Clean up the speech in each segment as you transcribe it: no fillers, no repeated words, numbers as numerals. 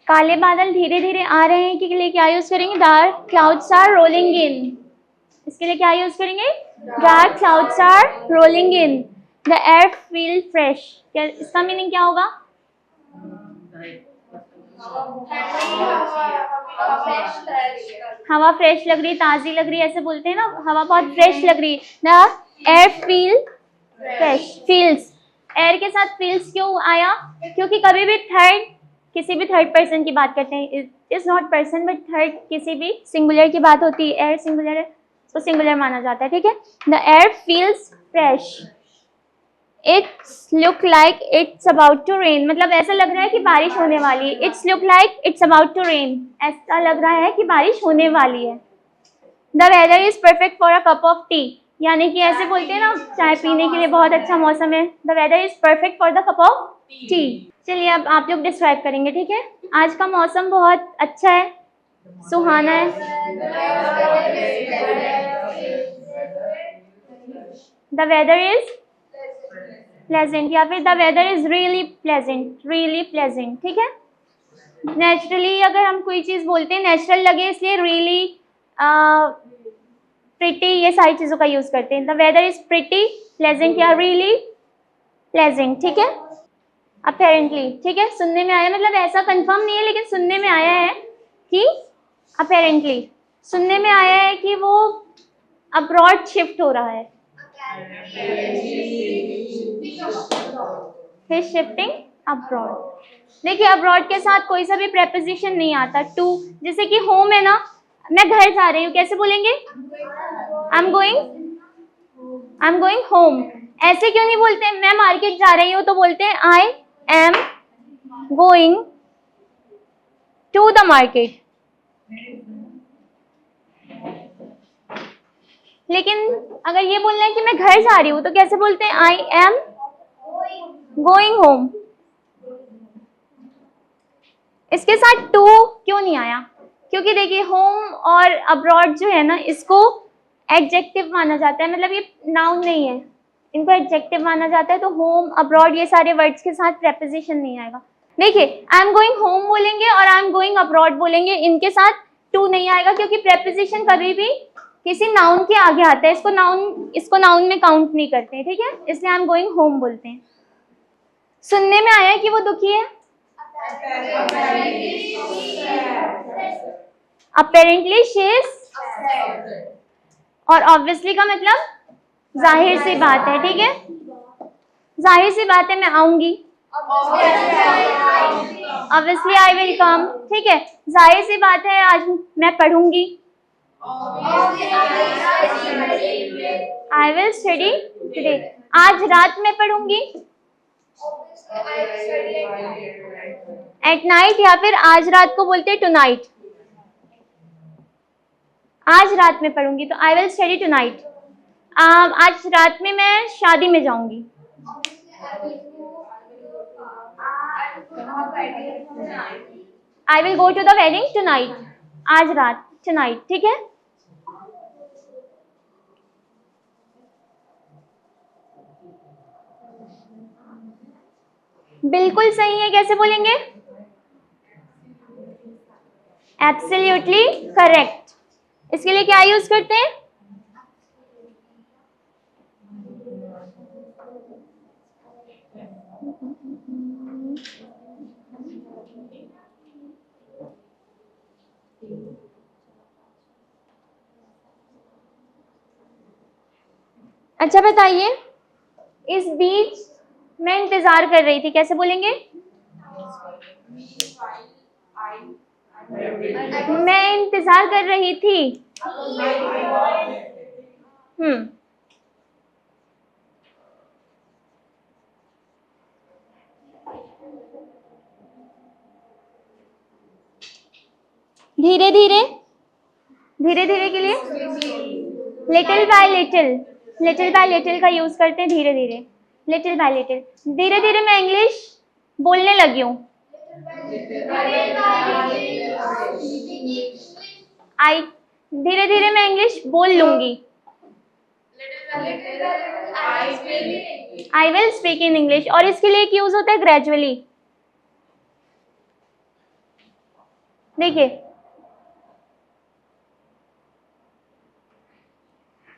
काले बादल धीरे धीरे आ रहे हैं के लिए क्या यूज करेंगे? Dark clouds are rolling in. इसके लिए क्या यूज करेंगे? Dark clouds are rolling in. The air feel fresh. क्या इसका मीनिंग क्या होगा? हवा फ्रेश लग रही, ताजी लग रही, ऐसे बोलते हैं ना, हवा बहुत फ्रेश लग रही। The air feel fresh. Feels, air के साथ फील्स क्यों आया? क्योंकि कभी भी किसी भी थर्ड पर्सन की बात करते हैं, is not person but third, किसी भी सिंगुलर की बात होती है, एयर सिंगुलर है तो सिंगुलर माना जाता है, ठीक है। The air feels fresh. It's look like it's about to rain, मतलब ऐसा लग रहा है कि बारिश होने वाली है। It's look like it's about to rain, ऐसा लग रहा है कि बारिश होने वाली है। The weather is perfect for a cup of tea, यानी कि ऐसे बोलते हैं ना, चाय पीने के लिए बहुत अच्छा मौसम है। The weather is perfect for the cup of tea. चलिए अब आप लोग डिस्क्राइब करेंगे, ठीक है। आज का मौसम बहुत अच्छा है, सुहाना है। द वेदर इज प्लेजेंट, या फिर the weather is really pleasant, really pleasant, ठीक है। नेचुरली अगर हम कोई चीज बोलते हैं, नेचुरल लगे इसलिए रियली, प्रिटी, ये सारी चीजों का यूज करते हैं। The weather is pretty, pleasant या रियली प्लेजेंट, ठीक है। अपेरेंटली, ठीक है, सुनने में आया, मतलब ऐसा कंफर्म नहीं है लेकिन सुनने में आया है कि अपेरेंटली सुनने में आया है कि वो अब्रॉड शिफ्ट हो रहा है। ही शिफ्टिंग अब्रॉड। देखिए अब्रॉड के साथ कोई सा भी प्रेपोजिशन नहीं आता। टू, जैसे कि होम है ना, मैं घर जा रही हूँ, कैसे बोलेंगे? आई एम गोइंग होम। ऐसे क्यों नहीं बोलते? मैं मार्केट जा रही हूँ तो बोलते हैं I am going to the market. लेकिन अगर ये बोलना है कि मैं घर जा रही हूँ तो कैसे बोलते हैं? I am going home. इसके साथ टू क्यों नहीं आया? क्योंकि देखिए होम और अब्रॉड जो है ना, इसको एडजेक्टिव माना जाता है, मतलब ये नाउन नहीं है, इनको एडजेक्टिव माना जाता है। तो होम, अब्रॉड, ये सारे वर्ड्स के साथ प्रेपोजिशन नहीं आएगा। देखिए आई एम गोइंग होम बोलेंगे और आई एम गोइंग अब्रॉड बोलेंगे, इनके साथ टू नहीं आएगा, क्योंकि प्रेपोजिशन कभी भी किसी नाउन के आगे आता है। इसको नाउन में काउंट नहीं करते हैं, ठीक है, इसलिए आई एम गोइंग होम बोलते हैं। सुनने में आया कि वो दुखी है। Apparently she is, और obviously का मतलब जाहिर सी बात है, ठीक है, जाहिर सी बात है मैं आऊंगी। Obviously I will come, ठीक है, जाहिर सी बात है आज मैं पढ़ूंगी। I will study today, आज रात में पढ़ूंगी। At night, या फिर आज रात को बोलते हैं tonight, आज रात में पढ़ूंगी तो आई विल स्टडी टुनाइट। आज रात में मैं शादी में जाऊंगी। I will go to the wedding tonight, आज रात, टुनाइट, ठीक है। बिल्कुल सही है, कैसे बोलेंगे? Absolutely correct. इसके लिए क्या यूज करते हैं? अच्छा बताइए, इस बीच मैं इंतजार कर रही थी, कैसे बोलेंगे? मैं इंतजार कर रही थी। धीरे धीरे, धीरे धीरे के लिए little by little, little by little का यूज करते हैं, धीरे धीरे, लिटिल बाय लिटिल। धीरे धीरे मैं इंग्लिश बोलने लगी हूँ। आई, धीरे धीरे मैं इंग्लिश बोल लूंगी। I will speak in English, और इसके लिए एक यूज होता है ग्रेजुअली। देखिए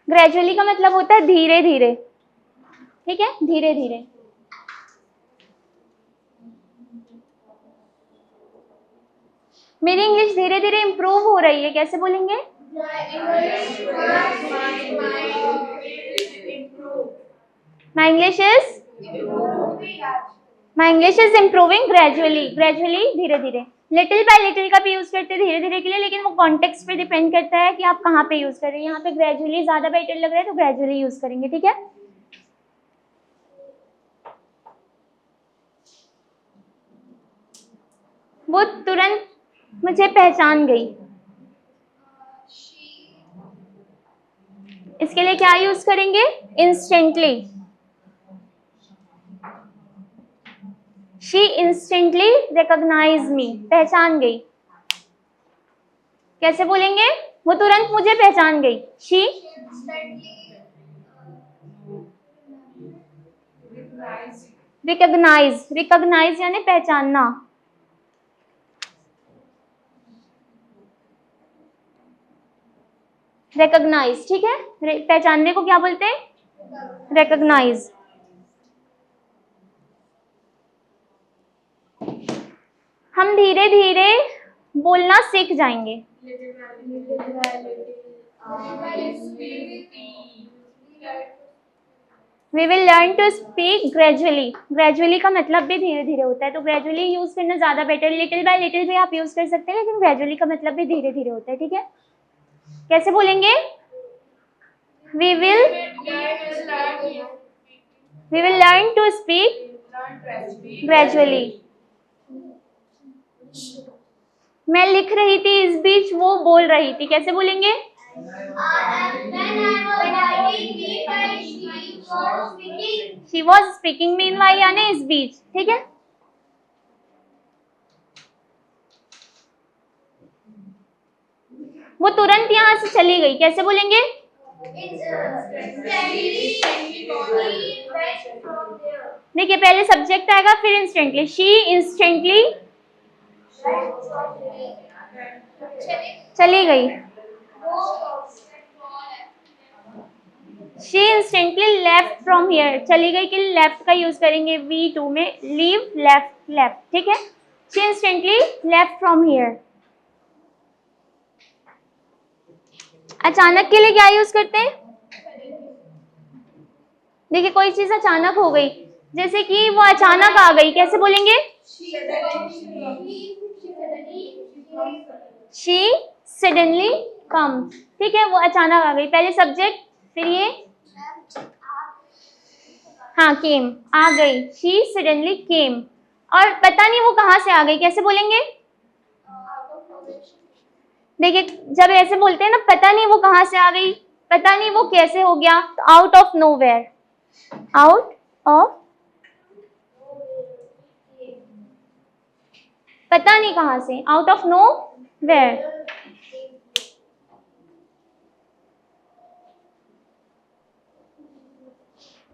ग्रेजुअली का मतलब होता है धीरे धीरे, ठीक है, धीरे धीरे। मेरी इंग्लिश धीरे धीरे इंप्रूव हो रही है, कैसे बोलेंगे? My English is improving gradually, gradually धीरे धीरे। लिटिल बाय लिटिल का भी यूज करते हैं धीरे धीरे के लिए, लेकिन वो कॉन्टेक्स्ट पे डिपेंड करता है कि आप कहाँ पे यूज कर रहे हैं। यहाँ पे ग्रेजुअली ज्यादा बेटर लग रहा है तो ग्रेजुअली यूज करेंगे, ठीक है। वो तुरंत मुझे पहचान गई, इसके लिए क्या यूज करेंगे? इंस्टेंटली। शी इंस्टेंटली रिकॉग्नाइज मी, पहचान गई। कैसे बोलेंगे? वो तुरंत मुझे पहचान गई। शी रिकॉग्नाइज, रिकॉग्नाइज यानी पहचानना। रिकॉग्नाइज, ठीक है, पहचानने को क्या बोलते हैं? रिकॉग्नाइज। हम धीरे धीरे बोलना सीख जाएंगे। We will learn to speak gradually. Gradually का मतलब भी धीरे धीरे होता है, तो gradually यूज करना ज्यादा बेटर। लिटिल बाय लिटिल भी आप यूज कर सकते हैं, लेकिन gradually का मतलब भी धीरे धीरे होता है, ठीक है। कैसे बोलेंगे? We will learn to speak gradually. मैं लिख रही थी, इस बीच वो बोल रही थी, कैसे बोलेंगे? She was speaking meanwhile यानी इस बीच, ठीक है। वो तुरंत यहाँ से चली गई, कैसे बोलेंगे? देखिए पहले सब्जेक्ट आएगा फिर इंस्टेंटली। शी इंस्टेंटली चली गई। She instantly left from here, चली गई के लिए लेफ्ट का यूज करेंगे V2 में, लीव, लेफ्ट, लेफ्ट, ठीक है। She instantly left from here. अचानक के लिए क्या यूज करते हैं? देखिए कोई चीज अचानक हो गई, जैसे कि वो अचानक आ गई, कैसे बोलेंगे? शी सडनली कम, ठीक है, वो अचानक आ गई। पहले सब्जेक्ट फिर ये, हाँ केम, आ गई। शी सडनली केम। और पता नहीं वो कहाँ से आ गई, कैसे बोलेंगे? देखिए जब ऐसे बोलते हैं ना, पता नहीं वो कहाँ से आ गई, पता नहीं वो कैसे हो गया, तो out of nowhere. Out of, पता नहीं कहाँ से, आउट ऑफ नोवेयर।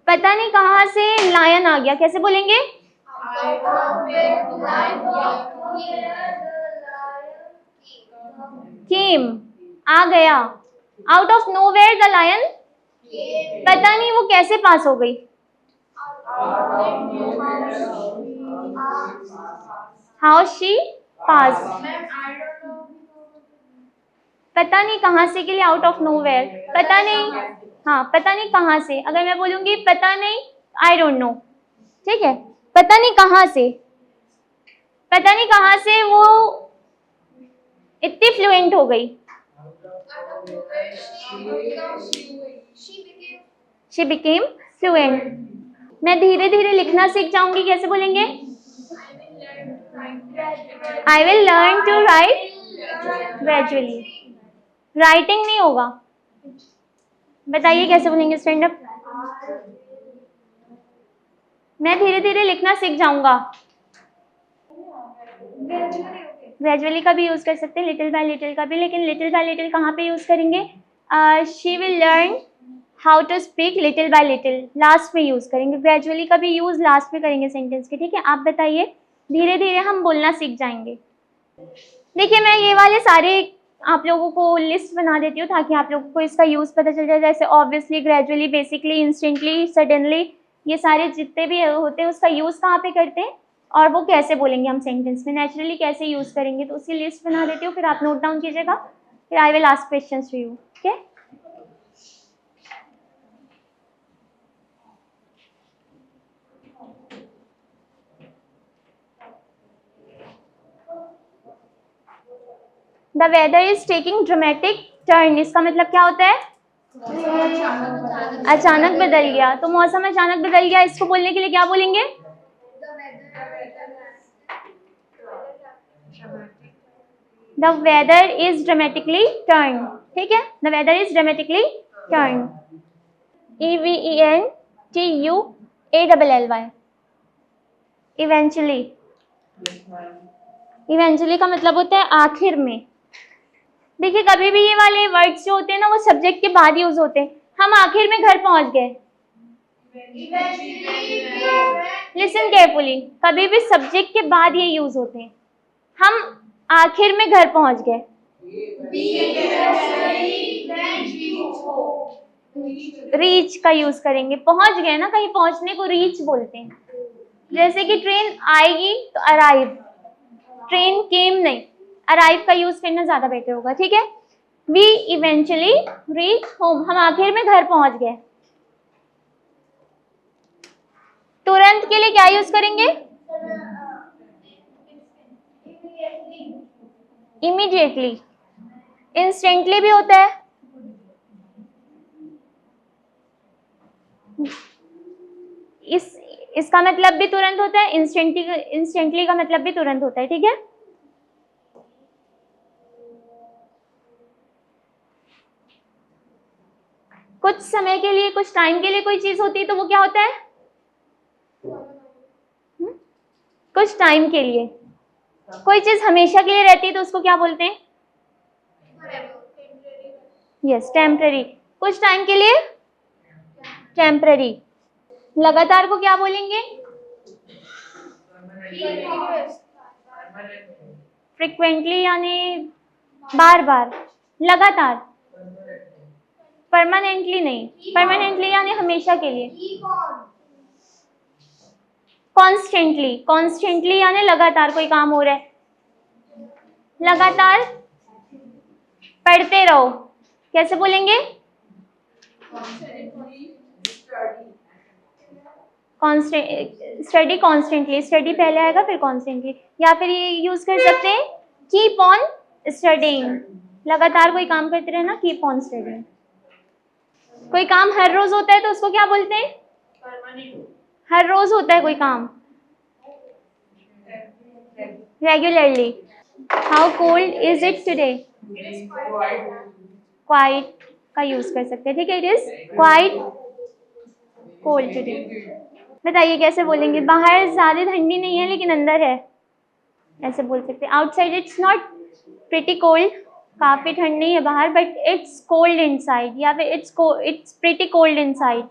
पता नहीं कहाँ से लायन आ गया, कैसे बोलेंगे? केम, आ गया। Out of nowhere the lion, पता नहीं वो कैसे पास हो गई। हाउ शी पास, पता नहीं कहाँ से के लिए आउट ऑफ नोवेयर, पता नहीं, हाँ पता नहीं कहाँ से। अगर मैं बोलूंगी पता नहीं, आई डोंट नो, ठीक है, पता नहीं कहाँ से, पता नहीं कहाँ से वो इतनी फ्लुएंट हो गई। She became fluent. मैं धीरे धीरे लिखना सीख जाऊंगी, कैसे बोलेंगे? I will learn to write gradually. Writing नहीं होगा, बताइए कैसे बोलेंगे? Stand up. मैं धीरे धीरे लिखना सीख जाऊंगा। ग्रेजुअली का भी यूज कर सकते हैं, लिटिल बाय लिटिल का भी, लेकिन लिटिल बाय लिटिल कहाँ पे यूज करेंगे? She will learn how to speak little by little, last में यूज करेंगे। ग्रेजुअली का भी यूज लास्ट में करेंगे सेंटेंस के, ठीक है। आप बताइए, धीरे धीरे हम बोलना सीख जाएंगे। देखिए मैं ये वाले सारे आप लोगों को लिस्ट बना देती हूँ ताकि आप लोगों को इसका यूज़ पता चल जाए, जैसे obviously, gradually, basically, instantly, suddenly, ये सारे जितने भी होते हैं उसका यूज़ कहाँ पे करते हैं और वो कैसे बोलेंगे हम सेंटेंस में, नेचुरली कैसे यूज़ करेंगे, तो उसकी लिस्ट बना देती हूँ, फिर आप नोट डाउन कीजिएगा, फिर I will ask questions to you. Okay, the weather is taking dramatic turn, इसका मतलब क्या होता है? अचानक बदल गया। तो मौसम अचानक बदल गया, इसको बोलने के लिए क्या बोलेंगे? The weather is dramatically turn. ठीक है, the weather is dramatically turn, EVENTUALLY, eventually. Eventually का मतलब होता है आखिर में। देखिए कभी भी ये वाले वर्ड्स जो होते हैं ना वो सब्जेक्ट के बाद यूज होते हैं। हम आखिर में घर पहुंच गए, लिसन केयरफुली, कभी भी सब्जेक्ट के बाद ये यूज होते हैं। हम आखिर में घर पहुंच गए, रीच का यूज करेंगे। पहुंच गए ना, कहीं पहुंचने को रीच बोलते हैं। जैसे कि ट्रेन आएगी तो अराइव, ट्रेन केम नहीं, अराइव का यूज करना ज्यादा बेटर होगा। ठीक है, वी इवेंचुअली रीच होम, हम आखिर में घर पहुंच गए। तुरंत के लिए क्या यूज करेंगे? इमीडिएटली। इंस्टेंटली भी होता है, इसका मतलब भी तुरंत होता है, इंस्टेंटली का मतलब भी तुरंत होता है। ठीक है, कुछ समय के लिए, कुछ टाइम के लिए कोई चीज होती है तो वो क्या होता है? कुछ टाइम के लिए। कोई चीज हमेशा के लिए रहती है तो उसको क्या बोलते हैं? Yes, temporary. कुछ टाइम के लिए टेम्पररी। लगातार को क्या बोलेंगे? फ्रिक्वेंटली यानी बार बार, लगातार। परमानेंटली नहीं, परमानेंटली यानी हमेशा के लिए। कॉन्स्टेंटली, कॉन्स्टेंटली यानी लगातार कोई काम हो रहा है, लगातार पढ़ते रहो, कैसे बोलेंगे? स्टडी कॉन्स्टेंटली, स्टडी पहले आएगा फिर कॉन्स्टेंटली। या फिर ये यूज कर सकते हैं कीप ऑन स्टडिंग, लगातार कोई काम करते रहना, कीप ऑन स्टडिंग। कोई काम हर रोज होता है तो उसको क्या बोलते हैं? हर रोज होता है कोई काम, regularly. How cold is it today? Quite का यूज कर सकते हैं। ठीक है, it is quite cold today. बताइए कैसे बोलेंगे? बाहर ज्यादा ठंडी नहीं है लेकिन अंदर है, ऐसे बोल सकते हैं। Outside it's not pretty cold, काफी ठंड नहीं है बाहर, बट इट्स कोल्ड इनसाइड, या फिर it's pretty cold inside.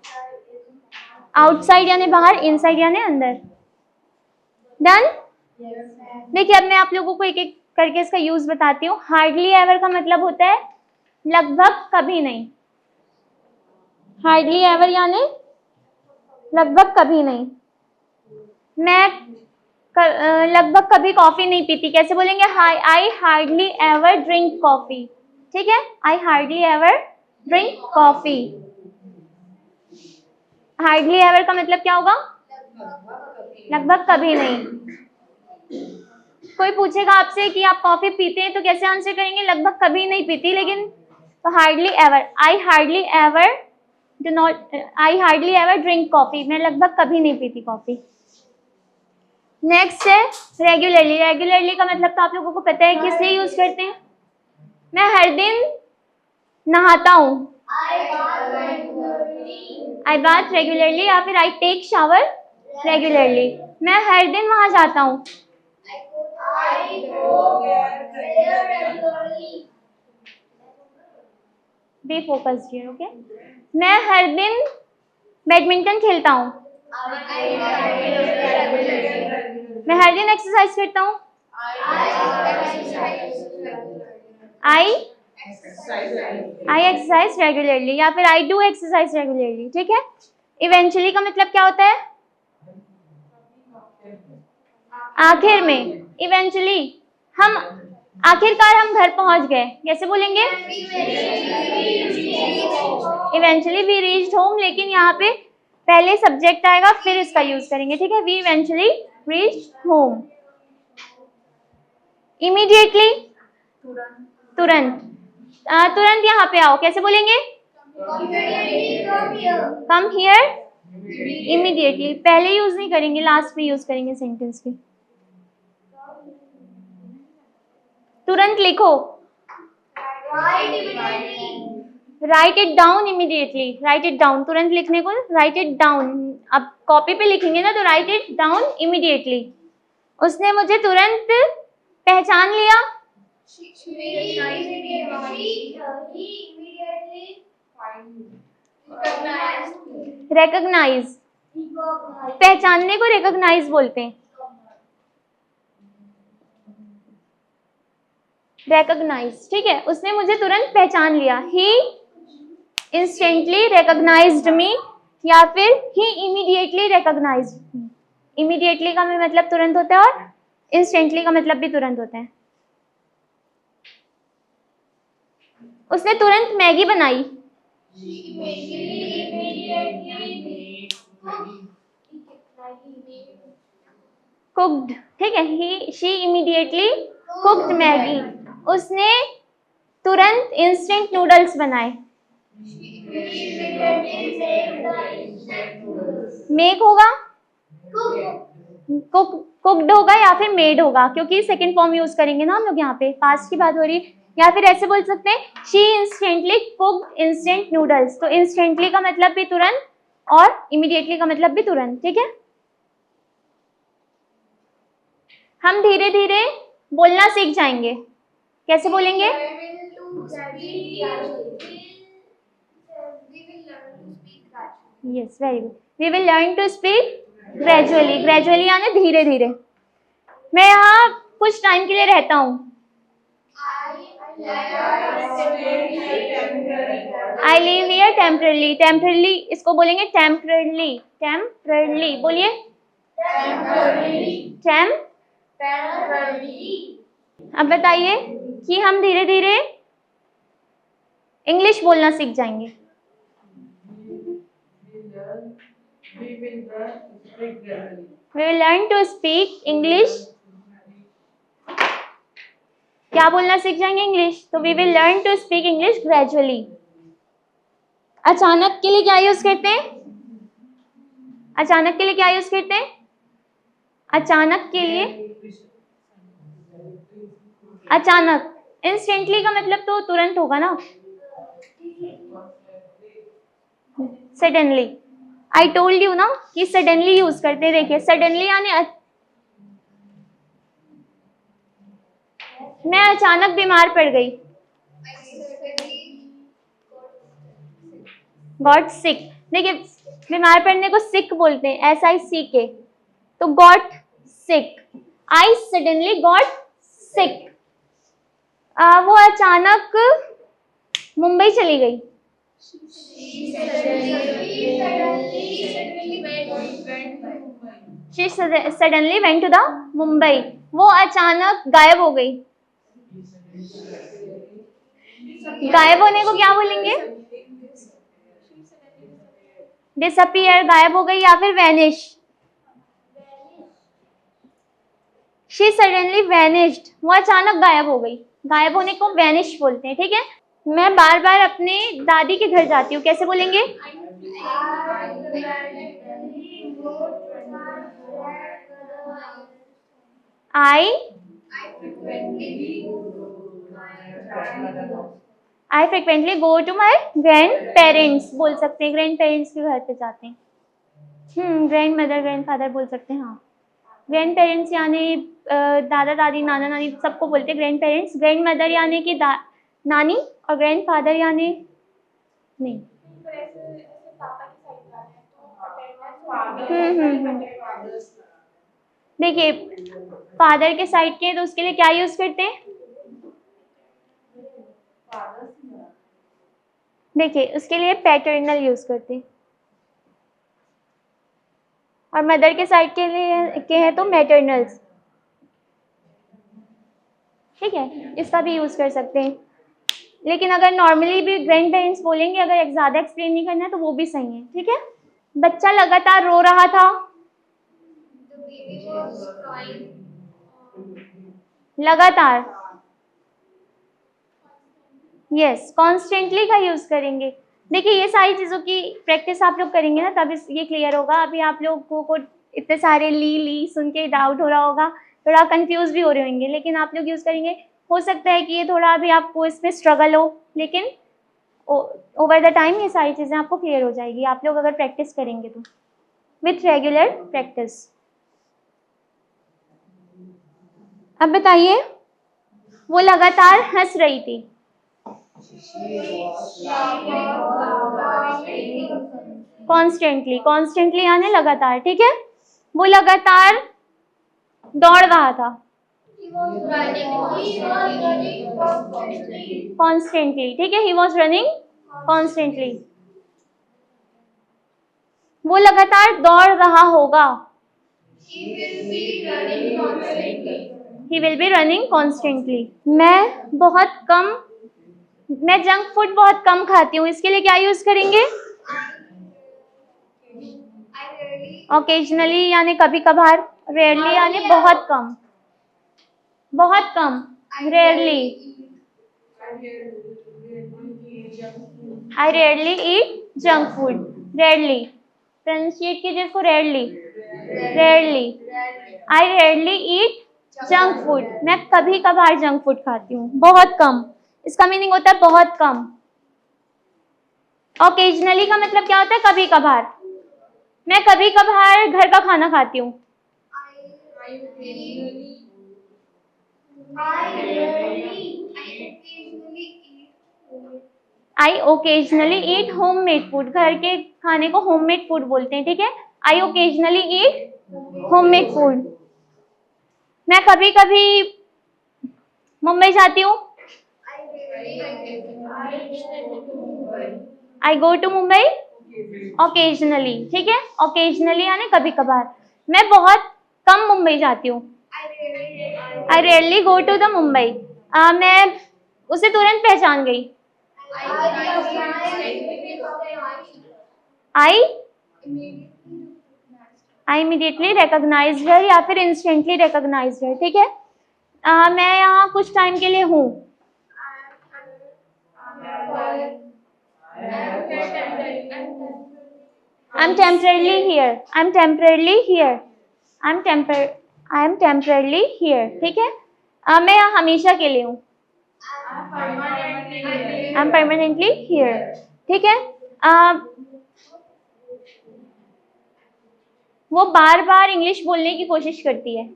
Outside यानी बाहर, इनसाइड यानी अंदर। डन? देखिए अब मैं आप लोगों को एक एक करके इसका यूज बताती हूँ। हार्डली एवर का मतलब होता है लगभग कभी नहीं, हार्डली एवर यानी लगभग कभी नहीं। मैं लगभग कभी कॉफी नहीं पीती, कैसे बोलेंगे? I hardly ever drink coffee. ठीक है, I hardly ever drink coffee. Hardly ever का मतलब क्या होगा? लगभग कभी नहीं। कोई पूछेगा आपसे कि आप कॉफी पीते हैं तो कैसे आंसर करेंगे? लगभग कभी नहीं पीती, लेकिन तो hardly ever, I hardly ever do not, I hardly ever drink coffee, मैं लगभग कभी नहीं पीती कॉफी। नेक्स्ट है रेगुलरली। रेगुलरली का मतलब तो आप लोगों को पता है, किस लिए यूज करते हैं? मैं हर दिन नहाता हूँ, आई बाथ रेगुलरली, या फिर आई टेक शावर रेगुलरली, मैं हर दिन वहां जाता हूँ। Be focused here, okay. मैं हर दिन बैडमिंटन खेलता हूँ, मैं हर दिन एक्सरसाइज करता हूँ, आई एक्सरसाइज रेगुलरली, या फिर आई डू एक्सरसाइज रेगुलरली, ठीक है। इवेंचुअली का मतलब क्या होता है? आखिर में। इवेंचुअली हम, आखिरकार हम घर पहुंच गए, कैसे बोलेंगे? इवेंचुअली वी रीच्ड होम, लेकिन यहाँ पे पहले सब्जेक्ट आएगा फिर इसका यूज करेंगे, ठीक है। We eventually reached home. Immediately, तुरंत। तुरंत यहाँ पे आओ, कैसे बोलेंगे? Come here immediately. पहले यूज नहीं करेंगे, लास्ट में यूज करेंगे सेंटेंस के। तुरंत लिखो, right it down immediately. Right it down, तुरंत लिखने को राइट इट डाउन। अब कॉपी पे लिखेंगे ना, तो राइट इट डाउन इमीडिएटली। उसने मुझे तुरंत पहचान लिया। रिकॉग्नाइज, पहचानने को रिकॉग्नाइज बोलते हैं। रिकॉग्नाइज, ठीक है। उसने मुझे तुरंत पहचान लिया। ही इंस्टेंटली रिकॉग्नाइज्ड मी, या फिर ही इमीडिएटली रिकॉग्नाइज्ड मी। इमीडिएटली का मतलब तुरंत होता है और इंस्टेंटली का मतलब भी तुरंत होता है। उसने तुरंत मैगी बनाई। कुक्ड, ठीक है। ही शी इमीडिएटली कुक्ड मैगी। उसने तुरंत इंस्टेंट नूडल्स बनाए। मेक होगा, कुक्ड होगा या फिर मेड होगा, क्योंकि सेकंड फॉर्म यूज करेंगे ना हम लोग, यहाँ पे पास्ट की बात हो रही है। या फिर ऐसे बोल सकते हैं, she instantly cooked instant noodles. तो इंस्टेंटली का मतलब भी तुरंत और इमीडिएटली का मतलब भी तुरंत, ठीक है। हम धीरे धीरे बोलना सीख जाएंगे, कैसे बोलेंगे? Yes, very good. We will learn to speak gradually. Gradually यानी धीरे धीरे। मैं यहाँ कुछ टाइम के लिए रहता हूँ। I live here temporarily. Temporarily इसको बोलेंगे टेम्परली। टेम्परली बोलिए। अब बताइए कि हम धीरे धीरे इंग्लिश बोलना सीख जाएंगे। We will learn to speak English। क्या बोलना सीख जाएंगे? इंग्लिश। तो we will learn to speak English gradually। अचानक के लिए क्या यूज करते हैं? अचानक के लिए क्या यूज करते हैं? अचानक के लिए अचानक। इंस्टेंटली का मतलब तो तुरंत होगा ना, सडनली। आई टोल्ड यू ना कि सडनली यूज करते। देखिए सडनली यानी मैं अचानक बीमार पड़ गई, गॉट सिक। देखिए बीमार पड़ने को सिक बोलते हैं, SICK। तो got sick, I suddenly got sick. वो अचानक मुंबई चली गई। She suddenly went to the Mumbai. वो अचानक गायब हो गई। गायब होने को क्या बोलेंगे? डिसअपियर, गायब हो गई, या फिर वैनिश। शी सडनली वैनिश्ड, वो अचानक गायब हो गई। गायब होने को वैनिश बोलते हैं, ठीक है। मैं बार बार अपने दादी के घर जाती हूँ, कैसे बोलेंगे? I frequently go to my grandparents बोल सकते हैं। ग्रैंड पेरेंट्स के घर पे जाते हैं। ग्रैंड मदर, ग्रैंड फादर बोल सकते हैं। हाँ, ग्रैंड पेरेंट्स यानी दादा दादी, नाना नानी सबको बोलते हैं ग्रैंड पेरेंट्स। ग्रैंड मदर यानी कि नानी, और ग्रैंड फादर यानी नहीं। देखिए फादर के साइड के, तो उसके लिए क्या यूज करते हैं? देखिए उसके लिए पैटर्नल यूज करते हैं, और मदर के साइड के लिए के हैं तो मैटरनल्स। ठीक है, इसका भी यूज कर सकते हैं, लेकिन अगर नॉर्मली भी ग्रैंड पेरेंट्स बोलेंगे, अगर ज़्यादा एक्सप्लेन नहीं करना है तो वो भी सही है। ठीक है, बच्चा लगातार रो रहा था, लगातार, यस, कॉन्स्टेंटली का यूज करेंगे। देखिए ये सारी चीज़ों की प्रैक्टिस आप लोग करेंगे ना, तब ये क्लियर होगा। अभी आप लोगों को इतने सारे ली सुन के डाउट हो रहा होगा, थोड़ा कंफ्यूज भी हो रहे होंगे, लेकिन आप लोग यूज करेंगे। हो सकता है कि ये थोड़ा अभी आपको इसमें स्ट्रगल हो, लेकिन ओवर द टाइम ये सारी चीज़ें आपको क्लियर हो जाएगी, आप लोग अगर प्रैक्टिस करेंगे तो, विथ रेगुलर प्रैक्टिस। अब बताइए, वो लगातार हंस रही थी। कॉन्स्टेंटली, कॉन्स्टेंटली यानी लगातार। ठीक है, वो लगातार दौड़ रहा था, कॉन्स्टेंटली। ठीक है, ही वॉज रनिंग कॉन्स्टेंटली। वो लगातार दौड़ रहा होगा, he will be running constantly. मैं जंक फूड बहुत कम खाती हूँ, इसके लिए क्या यूज करेंगे? ओकेजनली यानी कभी कभार, रेयरली यानी बहुत कम, बहुत कम, rarely. I rarely eat junk food, rarely pronunciate कीजिए इसको, rarely, rarely. I rarely eat junk food, मैं कभी कभार जंक फूड खाती हूँ, बहुत कम। इसका मीनिंग होता है बहुत कम। ओकेजनली का मतलब क्या होता है? कभी कभार। मैं कभी कभार घर का खाना खाती हूँ। I occasionally eat home made food, घर के खाने को होम मेड फूड बोलते हैं। ठीक है, I occasionally eat home made food. मैं कभी कभी मुंबई जाती हूँ, आई गो टू मुंबई ओकेजनली। ठीक है, ओकेजनली यानी कभी कभार। मैं बहुत कम मुंबई जाती हूँ, I rarely go to the Mumbai. मैं उसे तुरंत पहचान गई, आई इमीडिएटली रिकॉग्नाइज्ड हर, या फिर इंस्टेंटली रिकॉग्नाइज्ड हर। ठीक है, मैं यहाँ कुछ टाइम के लिए हूँ, I'm temporarily here, I'm temporarily here, I'm temporarily here। ठीक है, मैं यहाँ हमेशा के लिए हूँ, I'm permanently here। ठीक है, वो बार बार इंग्लिश बोलने की कोशिश करती है,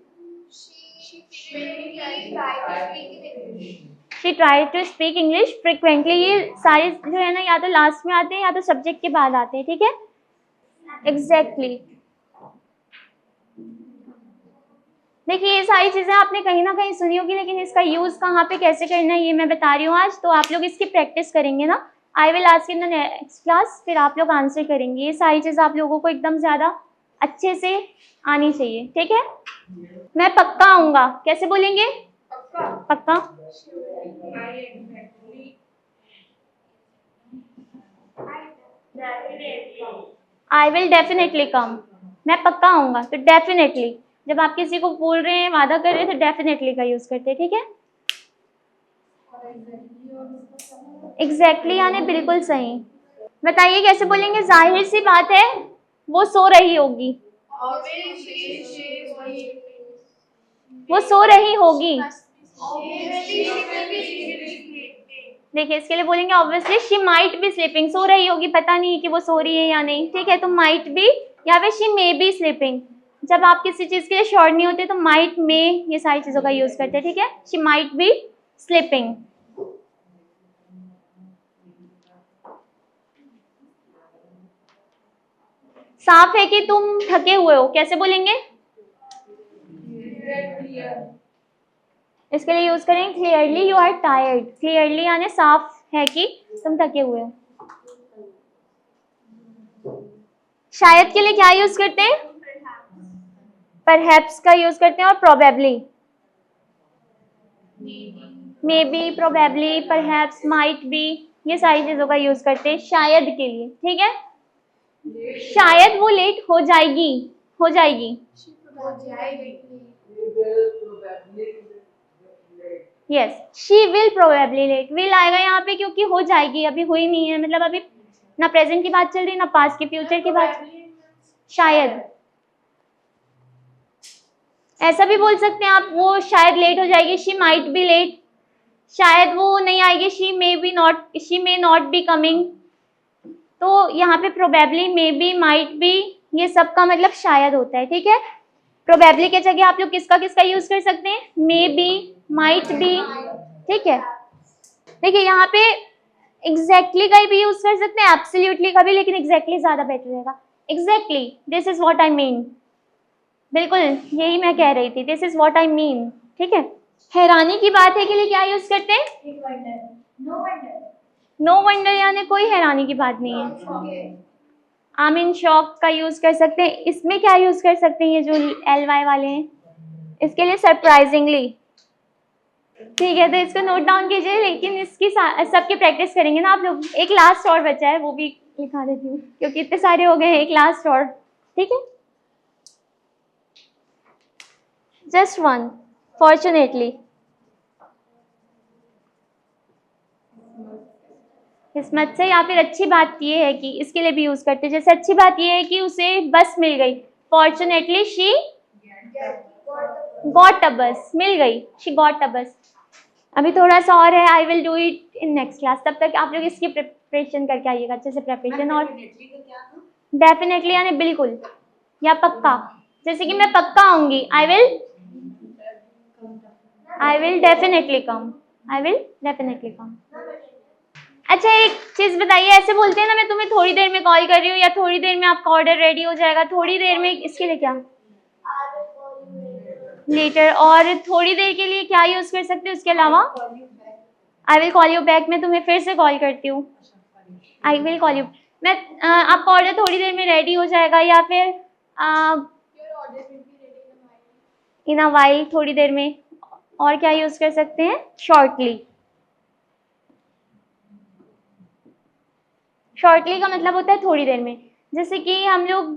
she try to speak English frequently. ये सारे जो है ना, या तो लास्ट में आते हैं या तो सब्जेक्ट के बाद आते हैं। ठीक है, एग्जैक्टली। देखिए ये सारी चीजें आपने कहीं ना कहीं सुनी होगी, लेकिन इसका यूज कहाँ पे कैसे करना है ये मैं बता रही हूँ आज। तो आप लोग इसकी प्रैक्टिस करेंगे ना, आई will ask in the next class, फिर आप लोग आंसर करेंगे। ये सारी चीजें आप लोगों को एकदम ज्यादा अच्छे से आनी चाहिए। ठीक है, मैं पक्का आऊंगा, कैसे बोलेंगे? पक्का। आई विल डेफिनेटली कम, मैं पक्का आऊंगा। तो डेफिनेटली, जब आप किसी को बोल रहे हैं, वादा कर रहे हैं, तो डेफिनेटली का यूज करते हैं। ठीक है, एग्जैक्टली यानी बिल्कुल सही। बताइए कैसे बोलेंगे? जाहिर सी बात है वो सो रही होगी, वो सो रही होगी। देखिए इसके लिए बोलेंगे obviously she might be sleeping, सो रही होगी, पता नहीं कि वो सो रही है या नहीं। ठीक है, तो माइट बी या फिर शी मे बी स्लीपिंग। जब आप किसी चीज के लिए श्योर नहीं होते तो माइट, मे, ये सारी चीजों का यूज करते हैं। ठीक है, शी माइट बी स्लीपिंग। साफ है कि तुम थके हुए हो, कैसे बोलेंगे? इसके लिए यूज करेंगे clearly you are tired. Clearly यानी साफ है कि तुम थके हुए हो। शायद के लिए क्या यूज करते हैं? परहैप्स का यूज करते हैं और probably, may be, probably, perhaps, might be, ये सारी चीजों का यूज करते हैं शायद के लिए। ठीक है, शायद वो लेट हो जाएगी, हो जाएगी। Yes, she will probably late. Will आएगा यहाँ पे क्योंकि हो जाएगी, अभी हुई नहीं है, मतलब अभी ना प्रेजेंट की बात चल रही ना पास्ट की, फ्यूचर की बात। शायद ऐसा भी बोल सकते हैं आप, वो शायद लेट हो जाएगी, शी माइट बी लेट। शायद वो नहीं आएगी, she may be not, she may not be coming. तो यहाँ पे probably, may be, might be, ये सब का मतलब शायद होता है। ठीक है, प्रोबेबली के जगह आप लोग किसका किसका यूज कर सकते हैं? May be, might be. ठीक है, देखिए यहाँ पे एग्जैक्टली का भी यूज कर सकते हैं, एब्सोल्युटली का भी, लेकिन एग्जैक्टली ज्यादा बेटर रहेगा। Exactly, this is what I mean, बिल्कुल यही मैं कह रही थी, this is what I mean. ठीक है, हैरानी की बात है के लिए क्या यूज करते हैं? नो वंडर यानी कोई हैरानी की बात नहीं है। आई एम इन शॉक का यूज कर सकते हैं। इसमें क्या यूज कर सकते हैं, ये जो एल वाई वाले हैं, इसके लिए सरप्राइजिंगली। ठीक है, तो इसको नोट डाउन कीजिए, लेकिन इसकी सबकी प्रैक्टिस करेंगे ना आप लोग। एक लास्ट और बचा है, वो भी लिखा देती हूँ क्योंकि इतने सारे हो गए, एक लास्ट और। ठीक है, जस्ट वन, फॉर्चुनेटली। किस्मत से, या फिर अच्छी बात ये है कि इसके लिए भी यूज करते हैं। जैसे अच्छी बात ये है कि उसे बस मिल गई, फॉर्चुनेटली शी गॉट अ बस, मिल गई, शी गॉट अ बस। अभी थोड़ा सा और है, I will do it in next class. तब तक आप लोग इसकी प्रिपरेशन करके आइएगा अच्छे से, प्रिपरेशन। और डेफिनेटली यानी बिल्कुल या पक्का, जैसे कि मैं पक्का आऊंगी, I will definitely come, I will definitely come. अच्छा एक चीज बताइए, ऐसे बोलते हैं ना मैं तुम्हें थोड़ी देर में कॉल कर रही हूँ, या थोड़ी देर में आपका ऑर्डर रेडी हो जाएगा, थोड़ी देर में, इसके लिए क्या? लेटर। और थोड़ी देर के लिए क्या यूज कर सकते हैं उसके अलावा? I will call you back. मैं तुम्हें फिर से कॉल करती हूँ, आई विल कॉल यू। मैं आपका ऑर्डर थोड़ी देर में रेडी हो जाएगा, या फिर इन अ वाइल, थोड़ी देर में। और क्या यूज कर सकते हैं? शॉर्टली। शॉर्टली का मतलब होता है थोड़ी देर में। जैसे कि हम लोग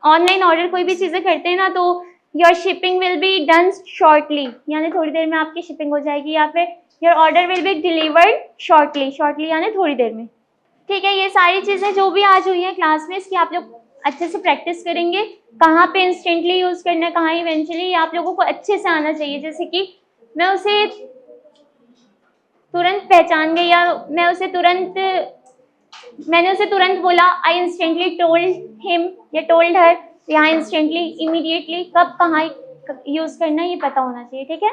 ऑनलाइन ऑर्डर कोई भी चीज़ें करते हैं ना, तो your shipping will be done shortly, यानी थोड़ी देर में आपकी शिपिंग हो जाएगी। या फिर your order will be delivered shortly, shortly यानी थोड़ी देर में। ठीक है, ये सारी चीज़ें जो भी आज हुई हैं क्लास में, इसकी आप लोग अच्छे से प्रैक्टिस करेंगे। कहाँ पे इंस्टेंटली यूज़ करना है, कहाँ इवेंचुअली, आप लोगों को अच्छे से आना चाहिए। जैसे कि मैं उसे तुरंत पहचान गई, या मैंने उसे तुरंत बोला, आई इंस्टेंटली टोल्ड हिम या टोल्ड हर। यहाँ इंस्टेंटली, इमीडिएटली, कब कहाँ यूज करना है ये पता होना चाहिए। ठीक है।